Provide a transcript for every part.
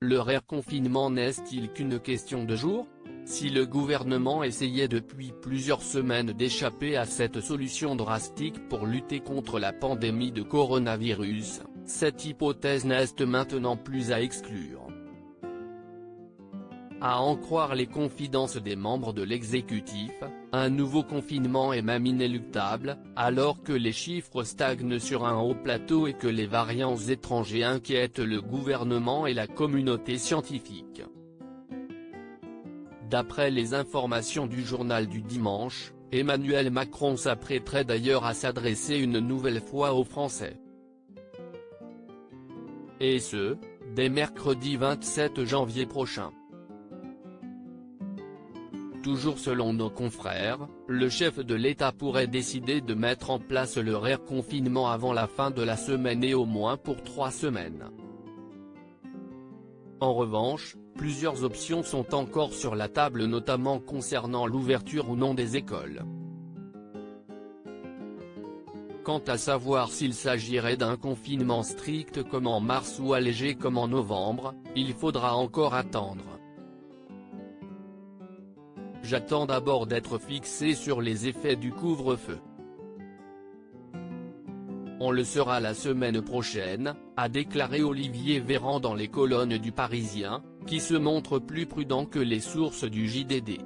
Le reconfinement n'est-il qu'une question de jours? Si le gouvernement essayait depuis plusieurs semaines d'échapper à cette solution drastique pour lutter contre la pandémie de coronavirus, cette hypothèse n'est maintenant plus à exclure. À en croire les confidences des membres de l'exécutif, un nouveau confinement est même inéluctable, alors que les chiffres stagnent sur un haut plateau et que les variants étrangers inquiètent le gouvernement et la communauté scientifique. D'après les informations du journal du dimanche, Emmanuel Macron s'apprêterait d'ailleurs à s'adresser une nouvelle fois aux Français. Et ce, dès mercredi 27 janvier prochain. Toujours selon nos confrères, le chef de l'État pourrait décider de mettre en place le reconfinement avant la fin de la semaine et au moins pour 3 semaines. En revanche, plusieurs options sont encore sur la table, notamment concernant l'ouverture ou non des écoles. Quant à savoir s'il s'agirait d'un confinement strict comme en mars ou allégé comme en novembre, il faudra encore attendre. J'attends d'abord d'être fixé sur les effets du couvre-feu. On le sera la semaine prochaine, a déclaré Olivier Véran dans les colonnes du Parisien, qui se montre plus prudent que les sources du JDD.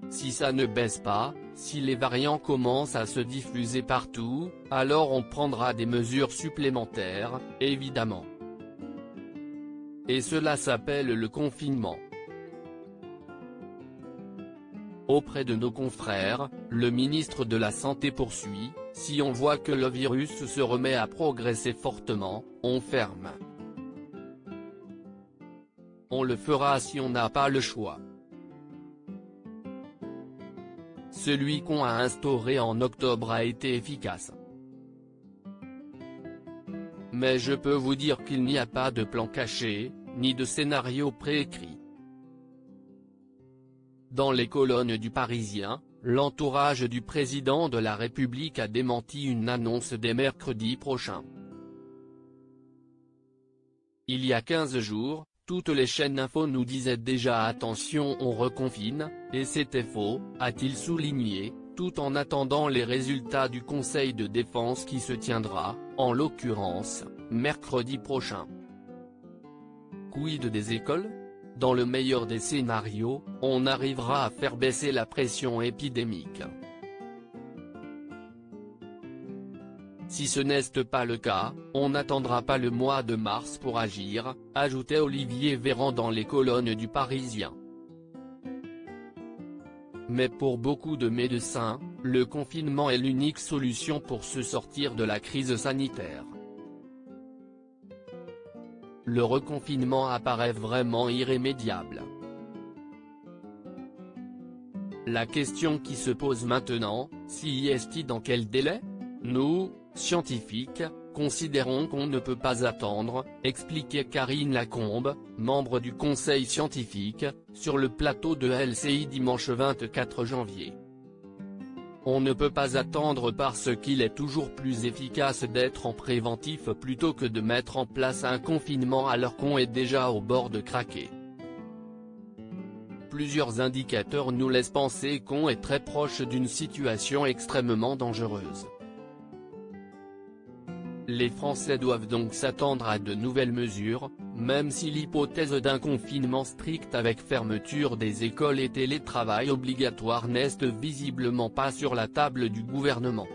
Si ça ne baisse pas, si les variants commencent à se diffuser partout, alors on prendra des mesures supplémentaires, évidemment. Et cela s'appelle le confinement. Auprès de nos confrères, le ministre de la Santé poursuit, si on voit que le virus se remet à progresser fortement, on ferme. On le fera si on n'a pas le choix. Celui qu'on a instauré en octobre a été efficace. Mais je peux vous dire qu'il n'y a pas de plan caché, ni de scénario préécrit. Dans les colonnes du Parisien, l'entourage du président de la République a démenti une annonce dès mercredi prochain. Il y a 15 jours, toutes les chaînes info nous disaient déjà attention on reconfine, et c'était faux, a-t-il souligné, tout en attendant les résultats du Conseil de défense qui se tiendra, en l'occurrence, mercredi prochain. Quid des écoles ? Dans le meilleur des scénarios, on arrivera à faire baisser la pression épidémique. Si ce n'est pas le cas, on n'attendra pas le mois de mars pour agir, ajoutait Olivier Véran dans les colonnes du Parisien. Mais pour beaucoup de médecins, le confinement est l'unique solution pour se sortir de la crise sanitaire. Le reconfinement apparaît vraiment irrémédiable. La question qui se pose maintenant, si est-il dans quel délai? Nous, scientifiques, considérons qu'on ne peut pas attendre, expliquait Karine Lacombe, membre du conseil scientifique, sur le plateau de LCI dimanche 24 janvier. On ne peut pas attendre parce qu'il est toujours plus efficace d'être en préventif plutôt que de mettre en place un confinement alors qu'on est déjà au bord de craquer. Plusieurs indicateurs nous laissent penser qu'on est très proche d'une situation extrêmement dangereuse. Les Français doivent donc s'attendre à de nouvelles mesures, même si l'hypothèse d'un confinement strict avec fermeture des écoles et télétravail obligatoire n'est visiblement pas sur la table du gouvernement.